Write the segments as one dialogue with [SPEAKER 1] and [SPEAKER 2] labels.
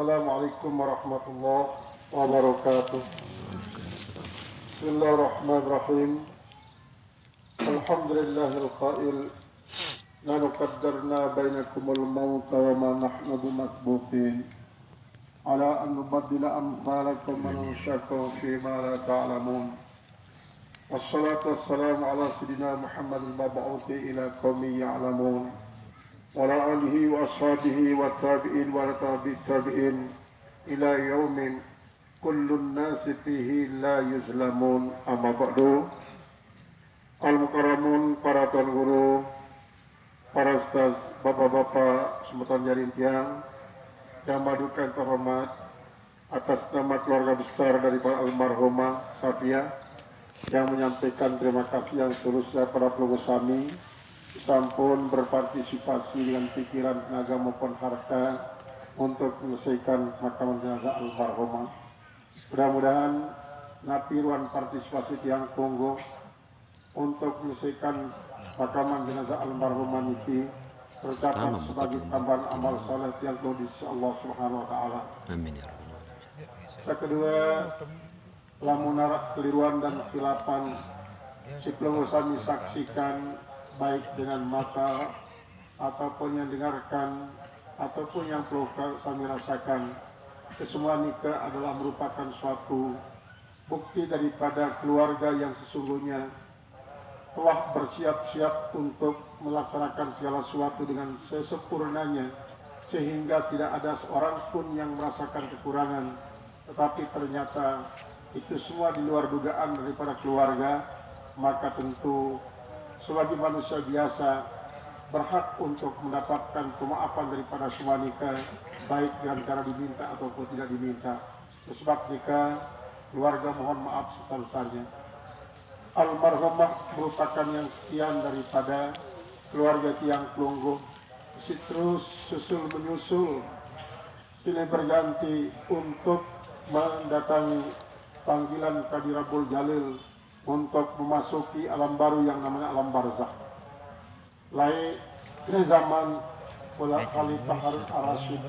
[SPEAKER 1] Assalamualaikum warahmatullahi wabarakatuh. Bismillahirrahmanirrahim. Alhamdulillahil qail la nuqaddarna bainakumul mauta wa ma nahnu bimasbuqin ala an nubaddila amsalakum wa nunshakum fi ma la ta'lamun. Wassalatu wassalamu ala sayyidina Muhammadil mab'uthi ila qaumin ya'lamun wa ala alihi wa ashabihi wa tabi'in wa tabi'in ila yaumin kullun nasi fihi la yuzlamun. Amma ba'du. Al-Mukarramun, para tuan guru, para ustaz, bapak-bapak, semutan jaring tiang yang madukan terhormat, atas nama keluarga besar dari para almarhumah Safia yang menyampaikan terima kasih yang seluruhnya pada pelunggu kami sampun berpartisipasi dengan pikiran, tenaga maupun harta untuk menyelesaikan pemakaman jenazah almarhumah. Mudah-mudahan napiruan partisipasi tiang tunggu untuk menyelesaikan pemakaman jenazah almarhumah niki tercatat sebagai tambahan amal saleh yang di sisi Allah Subhanahu wa taala.
[SPEAKER 2] Amin ya rabbal
[SPEAKER 1] Yang kedua, lamunarak keliruan dan khilapan si pelunggu kami saksikan baik dengan mata ataupun yang dengarkan ataupun yang perlu kami rasakan. Kesemua nikah adalah merupakan suatu bukti daripada keluarga yang sesungguhnya telah bersiap-siap untuk melaksanakan segala sesuatu dengan sesempurnanya, sehingga tidak ada seorang pun yang merasakan kekurangan. Tetapi ternyata itu semua di luar dugaan daripada keluarga, maka tentu sebagai manusia biasa berhak untuk mendapatkan pemaafan daripada semua nikah, baik dengan cara diminta ataupun tidak diminta. Sebab nikah, keluarga mohon maaf sebesar-besarnya. Almarhumah merupakan yang sekian daripada keluarga tiang pelunggu, terus susul menyusul silih berganti untuk mendatangi panggilan Kadirabul Jalil untuk memasuki alam baru yang namanya alam barzakh. Lain di zaman Khalifah Harun ar-Rasyid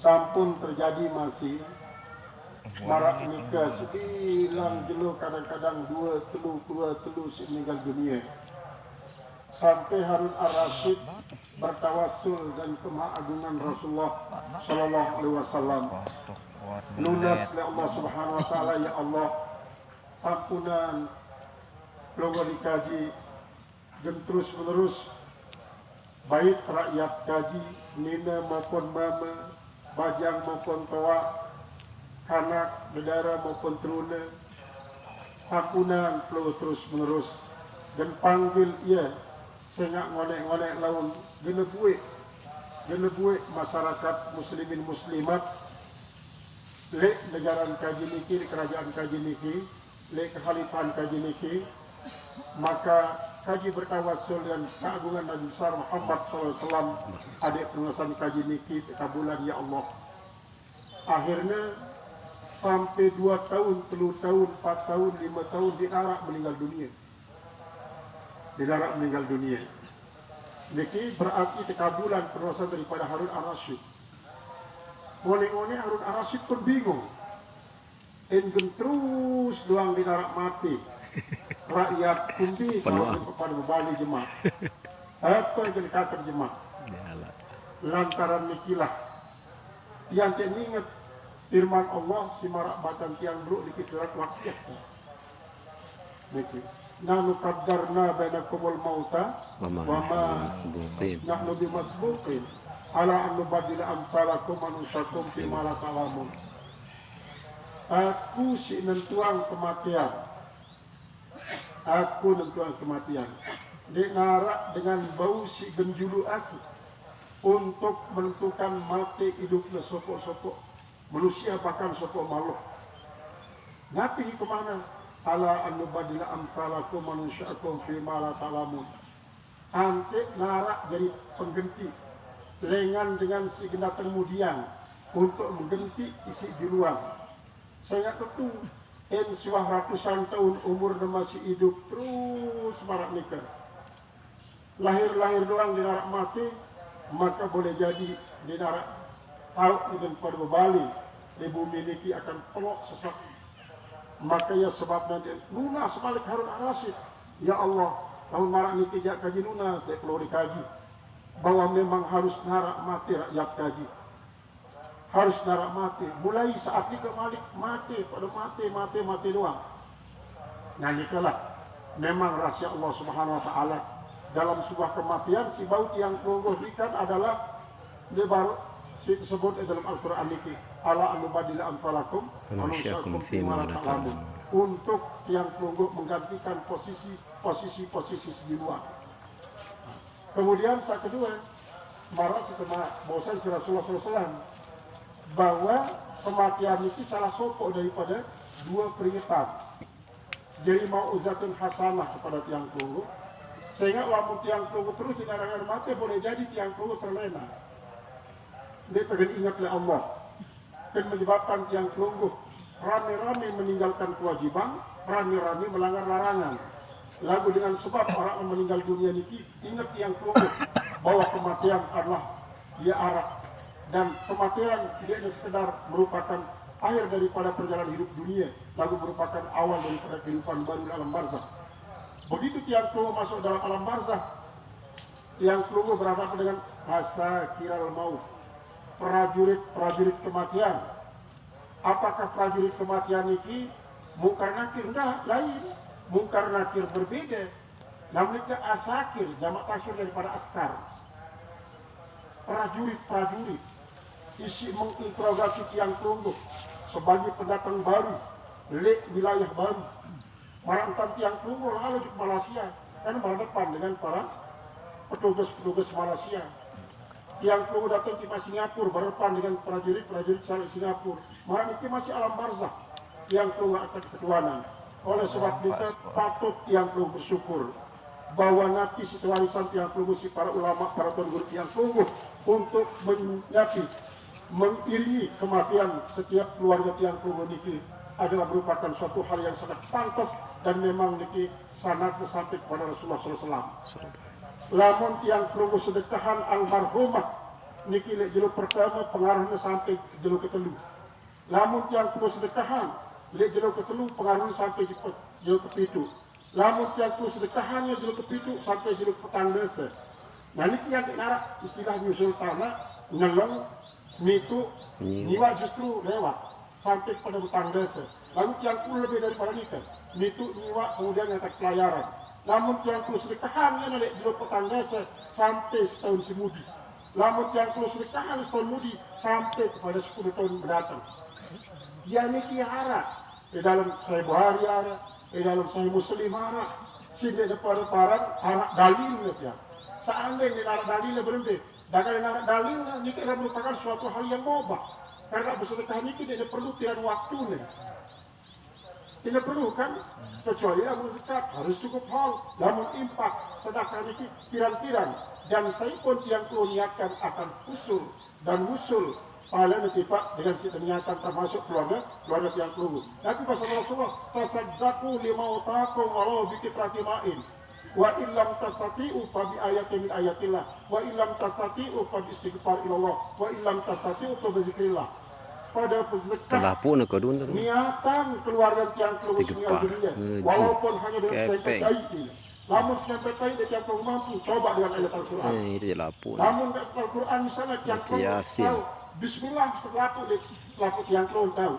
[SPEAKER 1] sampun terjadi masih marak nikah sebilang jelo, kadang-kadang dua telu meninggal dunia. Sampai Harun ar-Rasyid bertawassul dan kemahagungan Rasulullah Sallallahu Alaihi Wasallam. Lunas oleh Allah Subhanahu Wa Taala, ya Allah, ampunan logo dikaji dan terus menerus baik rakyat kaji nina maupun mama, bajang maupun toa, anak, saudara maupun teruna, ampunan perlu terus menerus dan panggil ia sehingga ngonek-ngonek laun genebuik masyarakat muslimin muslimat lek negara kaji niki, kerajaan kaji niki, lek kekhalifahan kaji niki, maka kaji bertawassul dengan keagungan Nabi besar Muhammad SAW, adik pengawasan kaji niki kabulan ya Allah. Akhirnya sampai 2 tahun, 3 tahun, 4 tahun, 5 tahun dinarak meninggal dunia. Niki berarti kekabulan pengawasan daripada Harun ar-Rasyid. Oleh Harun ar-Rasyid pun bingung. Enggan terus doang dinarak mati. Rakyat kumbi pada membalik jemaah. Apa yang dikatakan jemaah? Lantaran nikilah yang ingat firman Allah si marak batang tiang buruk di surat Waqiah. Niki nanu qaddarna bainakumul mauta wa ma nahnu bimasbuqin ala an nubaddila amsalakum manusakum fi ma la ta'lamun. Aku si nentuang kematian. Aku nentuang kematian. Dinarak dengan bau si genjulu aku untuk menentukan mati hidupnya sopok-sopok manusia bahkan sopok makhluk. Nabi kemana? Ala an-nubadila amsalakum manusiakum fi ma la ta'lamun. Antik narak jadi pengganti lengan dengan si genap kemudian untuk mengganti isi juluan. Saya tentu sudah ratusan tahun umur masih hidup terus marak nikah. Lahir-lahir doang dinarak mati, maka boleh jadi dinarak tahu dengan pada bebali di bumi ini akan pelok sesak. Maka ya sebabnya dia nuna sebalik Harun Ar-Rasyid. Ya Allah, tahun marak ini tidak kaji nuna, tidak perlu dikaji. Bahwa memang harus narak mati rakyat kaji. Harus narak mati. Mulai saat ini kembali mati, pada mati doang. Nah itulah memang rahasia Allah Subhanahu Wa Taala dalam sebuah kematian si baut yang menggosipkan adalah dia baru disebut dalam Al-Quran ini ala anubadila anfalakum
[SPEAKER 2] manusiakum fima la ta'lamun,
[SPEAKER 1] untuk yang tunggu menggantikan posisi di luar. Kemudian saat kedua marah setelah bosan Rasulullah SAW bahwa kematian itu salah satu daripada dua peringatan. Jadi mau uzatun hasanah kepada tiang tunggu, sehingga lamun tiang tunggu terus dengan mati boleh jadi tiang tunggu terlena. Dia pengen ingat oleh Allah dan menyebabkan tiang tunggu rame-rame meninggalkan kewajiban, rame-rame melanggar larangan. Lalu dengan sebab orang meninggal dunia ini ingat tiang tunggu bahwa kematian adalah dia arah, dan kematian tidak hanya sekedar merupakan akhir daripada perjalanan hidup dunia, lalu merupakan awal daripada kehidupan baru di alam barzakh. Begitu tiang tunggu masuk dalam alam barzakh, tiang tunggu berhadapan dengan asakirul maut, prajurit kematian. Apakah prajurit kematian ini mungkar nakir? Enggak, lain. Mungkar nakir berbeda. Namanya asakir, jamak taksir daripada askar. Prajurit isi menginterogasi tiang tunggu sebagai pendatang baru, wilayah baru. Merantam tiang tunggu lalu ke Malaysia, karena berhadapan dengan para petugas Malaysia. Yang tunggu datang ke Singapura berhadapan dengan prajurit Singapura. Malah itu masih alam barzakh yang tunggu akan ketuanan. Oleh sebab itu patut yang tunggu bersyukur bahwa nanti situasi yang tunggu si para ulama, para pengguru yang tunggu untuk menyapi, mengiringi kematian setiap keluarga yang tunggu niki adalah merupakan suatu hal yang sangat pantas dan memang niki sangat sampai kepada Rasulullah SAW. Lamun tiang tunggu sedekahan almarhumah niki jiluk pertama pengaruhnya sampai jiluk ketelu. Lamun tiang tunggu sedekahan jiluk ketelu pengaruhnya sampai jiluk kepitu. Lamun tiang tunggu sedekahannya jiluk kepitu sampai jiluk petang desa. Nah niki yang dinarak istilah nyusul tanah nyelong nitu nyiwa justru lewat sampai pada petang desa. Lalu tiang tunggu lebih daripada nitu nyiwa kemudian yang tak pelayaran. Namun yang terus sedekahannya nalik di petang desa sampai setahun semudi. Namun yang terus sedekahan setahun mudi sampai kepada 10 tahun mendatang. Dia ini kiara di dalam saya Buhari ada, di dalam saya Muslim ada, sini daripada para anak dalilnya dia. Seandainya anak dalilnya berhenti, dan kalau anak dalilnya ini kira merupakan suatu hal yang mubah. Karena bersedekah ini tidak perlu tiada waktunya. Tidak perlu kan, kecuali namun zakat harus cukup hal, namun impak sedekah ini pirang-pirang, dan saya pun yang perlu niatkan akan usul dan usul pahala netipak dengan niatan termasuk keluarga yang perlu. Nanti pasal Rasulullah tasaddaqu lima utakum walau bikitrati ma'in wa illam tastati'u fa bi ayatin min ayatillah wa illam tastati'u fa bi istighfar ilallah wa illam tastati'u fa bi zikrillah. Pada bersedekah niatan keluarga yang terus dunia walaupun hanya dengan sampai baik, namun sampai baik dia yang mampu coba dengan ayat Al-Quran. Namun Al-Quran misalnya yang tahu Bismillah selaku yang tahu.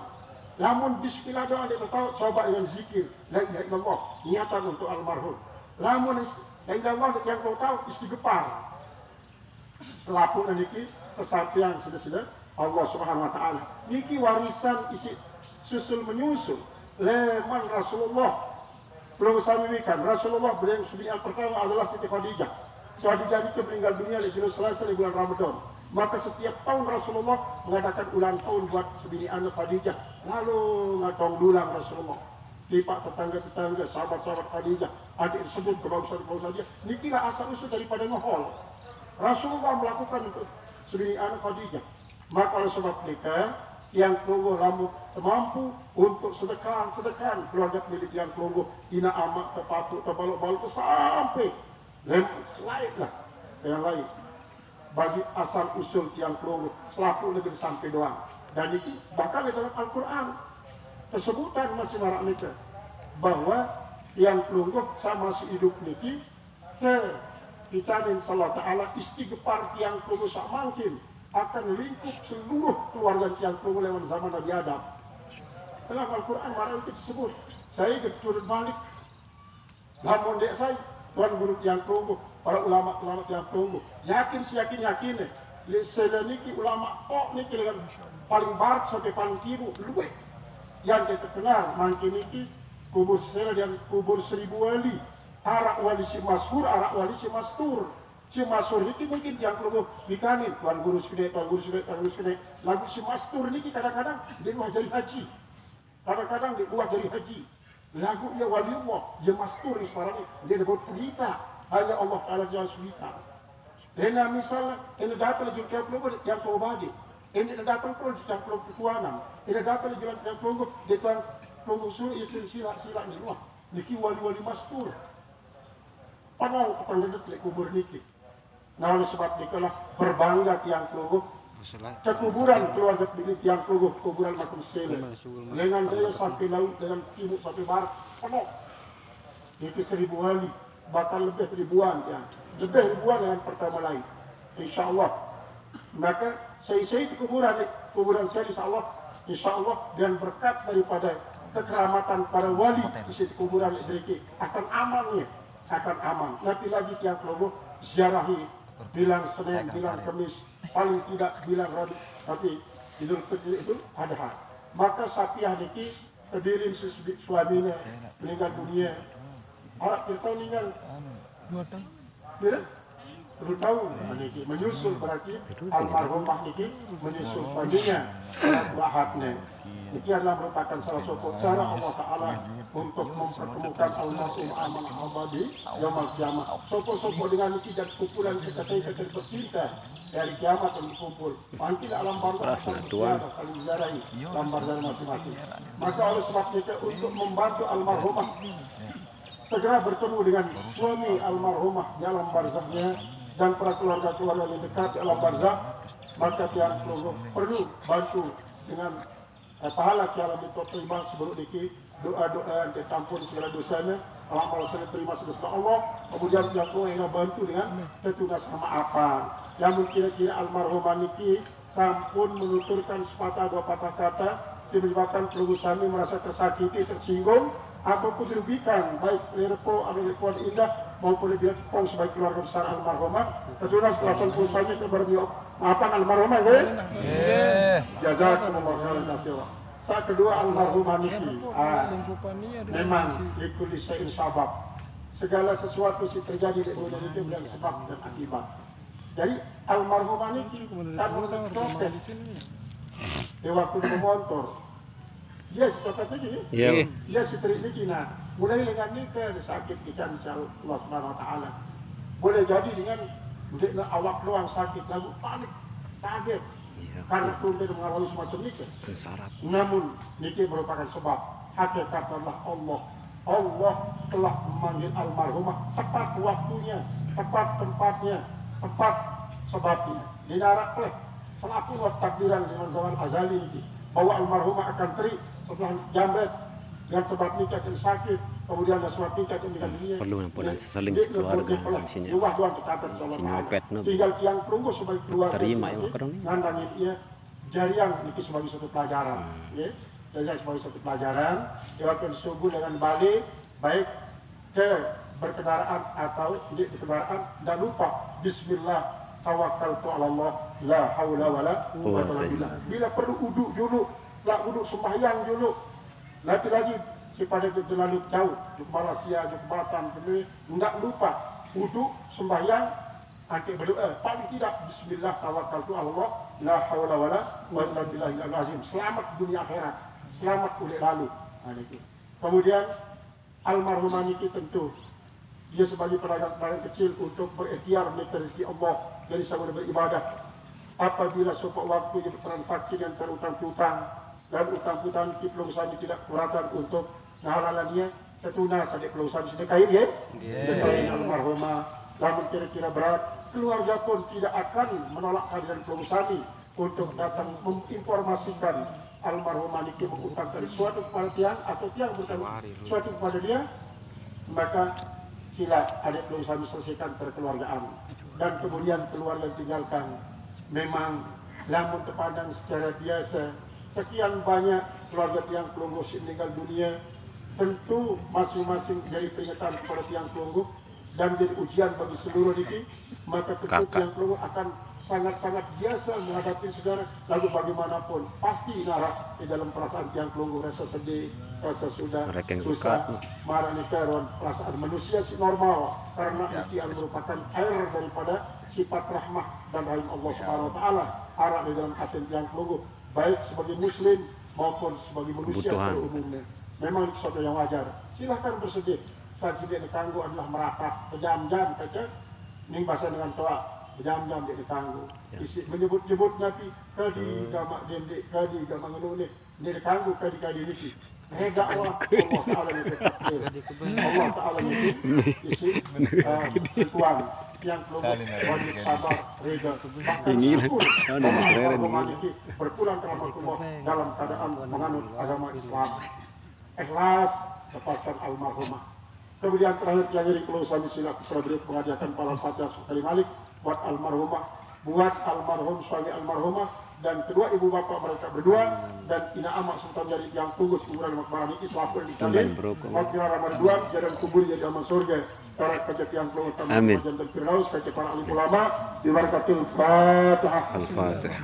[SPEAKER 1] Namun Bismillah doa dia tahu coba dengan zikir la ilaha illallah niatan untuk almarhum. Namun la ilaha illallah yang tahu istighfar. Selaku niki kesatian sudah Allah Subhanahu Wa Taala. Niki warisan isi susul menyusul leman Rasulullah. Belum samikan Rasulullah beliau yang pertama adalah Siti Khadijah. Khadijah itu meninggal dunia di Selasa di bulan Ramadan. Maka setiap tahun Rasulullah mengadakan ulang tahun buat sebini anak Khadijah. Lalu ngatong dulang Rasulullah. Lipat tetangga-tetangga, sahabat-sahabat Khadijah, adik tersebut kebausan dia. Nikilah asal usul daripada ngehol. Rasulullah melakukan untuk sebini anak Khadijah. Maka oleh sebab mereka yang tunggu lamu mampu untuk sedekah keluarga milik yang tunggu ina amat terpatu terbaluk-baluk sampai lain lah yang lain. bagi asal usul tiang kelungguh selaku negeri sampai doang. Dan ini bakal di dalam Al-Quran kesebutan masih marak niki bahwa tiang kelungguh sama si hidup niki ke dicanin Allah Ta'ala istighfar tiang kelungguh sak mungkin akan lingkup seluruh keluarga tiang kelungguh lewat zaman Nabi Adam. Dalam Al-Quran marak itu disebut saya keturut balik namun dek saya tuan guru tiang kelungguh, para ulama tiang kelungguh yakin seleniki ulama kok niki dengan paling barat sampai paling timur luwih yang terkenal mungkin niki kubur sela dan kubur 1000 wali arak wali si masyhur arak wali si mastur si masyhur niki mungkin tiang kelungguh dikanin tuan guru sudah lagu si mastur niki kadang-kadang dia mau jadi haji kadang-kadang dibuat dari haji lagu ya wali Allah dia mastur ni sekarang ni dia dapat cerita hanya Allah Ta'ala yang cerita dan misalnya ini datang lagi yang pelungguh yang pelubadi ini datang pun yang pelungguh kekuanan ini datang lagi yang pelungguh dia tuan pelungguh suruh isin sila ni wah niki wali-wali mastur panau kependedet lek kubur niki nah oleh sebab nikalah berbangga tiang pelungguh ke kuburan keluarga tiang kelungguh kuburan makam sele dengan daya sampai laut dengan timur sampai barat penuh itu 1000 wali bahkan lebih ribuan yang lebih ribuan dengan pertama lain insyaallah maka saya itu kuburan saya insyaallah dan berkat daripada kekeramatan para wali di situ kuburan mereka akan aman nanti lagi tiang kelungguh ziarahi bilang Senin bilang Kamis paling tidak bilang Rabu tapi Idul Fitri itu ada hal maka Sapiah niki kedirin suaminya meninggal dunia harap kita meninggal 2 tahun niki menyusul berarti almarhumah niki menyusul suaminya lahadnya niki adalah merupakan salah satu cara Allah Ta'ala untuk mempertemukan almarhum aman abadi yaumul kiamat sopo-sopo dengan niki dan kumpulan kita saya tercinta dari kiamat yang dikumpul nanti alam barzah saling ziarahi alam barzah masing-masing maka oleh sebab itu untuk membantu almarhumah segera bertemu dengan suami almarhumah di alam barzahnya dan para keluarga-keluarga yang dekat di alam barzah maka tiang kelungguh perlu bantu dengan pahala yang lebih terima sebelum niki doa-doa yang ditampun segala dosanya amal saya terima sedasa Allah kemudian tiang kelungguh yang bantu dengan petugas maafan yang kira-kira almarhumah niki sampun menuturkan sepatah dua patah kata yang menyebabkan kelungguh sami merasa tersakiti, tersinggung ataupun dirugikan baik Lerpo atau Lerpo Indah maupun dia tepung sebagai keluarga besar almarhumah kedua setelah kelungguh sami itu berdiok maafan almarhumah jazakumullah khairan saat kedua almarhumah niki memang ikut lisain sabab segala sesuatu yang terjadi di dunia ini dengan sebab dan akibat. Jadi almarhumah niki tak protes di waktu memotor dia seperti ini dia setrik niki nah mulai dengan nikah sakit kita insya Allah Subhanahu Wa Taala boleh jadi dengan awak doang sakit lalu panik kaget karena turun mengalami semacam nikah namun nikah merupakan sebab hakikat Allah telah memanggil almarhumah tepat waktunya tepat tempatnya tepat sebabnya dinarak oleh selaku takdiran dengan zaman azali ini bahwa almarhumah akan teri setelah jambret dengan sebab nikah yang sakit kemudian ada sebab nikah yang dengan dunia
[SPEAKER 2] perlu nampunan sesaling keluarga di sini nyopet
[SPEAKER 1] tinggal tiang kelungguh sebagai keluarga
[SPEAKER 2] terima ya makaroni
[SPEAKER 1] nandangin dia jariang itu sebagai satu pelajaran jariang sebagai satu pelajaran diwakil subuh dengan balik baik ke berkendaraan atau tidak berkendaraan dan lupa bismillah tawakkaltu ala Allah la haula wala quwwata illa billah bila perlu uduk dulu lah uduk sembahyang dulu nanti lagi kepada terlalu jauh ke Malaysia ke Batam ke enggak lupa uduk sembahyang nanti berdoa paling tidak bismillah tawakkaltu ala Allah la haula wala quwwata illa billahil azim selamat dunia akhirat selamat oleh lalu kemudian almarhumah niki tentu dia sebagai pedagang kecil untuk berikhtiar mencari rezeki Allah dari sama beribadah. Apabila suatu waktu dia bertransaksi dengan terutang-utang dan utang-utang di peluang tidak kuratan untuk halalannya tertuna saja peluang sedekahin ya. Sedekahin almarhumah namun kira-kira berat keluarga pun tidak akan menolak kehadiran Keluarga Sami untuk datang menginformasikan almarhum Niki mengutangkan suatu kepada tiang atau tiang bertanggung suatu kepada dia, maka sila adik Keluarga Sami selesaikan perkeluargaan. Dan kemudian keluarga tinggalkan. Memang lamun terpandang secara biasa sekian banyak keluarga tiang Kelungguh meninggal dunia, tentu masing-masing jadi peringatan kepada tiang Kelungguh dan jadi ujian bagi seluruh niki, maka tentu tiang Kelungguh akan sangat-sangat biasa menghadapi saudara. Lalu bagaimanapun pasti nara di dalam perasaan tiang Kelungguh, rasa sedih, rasa sudah susah, marah nikaruan perasaan manusia si normal, karena niki yang merupakan air daripada sifat rahmah dan rahim Allah Subhanahu wa taala arah di dalam hati tiang Kelungguh, baik sebagai muslim maupun sebagai manusia pada umumnya. Memang itu sesuatu yang wajar. Silahkan bersedih. Saat tidak ditangguh adalah merapat berjam-jam saja. Ini bahasa dengan toa berjam-jam tidak ditangguh. Isi menyebut-nyebut Nabi kadi gamak dendek kadi gamak ngelune ini ditangguh kadi niki. Rega Allah Taala itu Allah Taala itu isi tuan yang wajib sabar, reda, berpulang ke rahmatullah dalam keadaan menganut agama Islam, ikhlas lepaskan almarhumah. Kemudian terakhir yang jadi Keluarga Sami sila putra beliau mengajarkan para fatihah sekali malik buat almarhumah, buat almarhum suami almarhumah dan kedua ibu bapak mereka berdua, dan ina amak sultan jadi yang tunggu kuburan makbarah ini selalu dikalian makbirah Ramadan jalan kubur jadi aman surga. Para kaca tiang Kelungguh taman dan Firdaus, kaca para alim ulama, diberkatil Fatihah.
[SPEAKER 3] Al-Fatihah.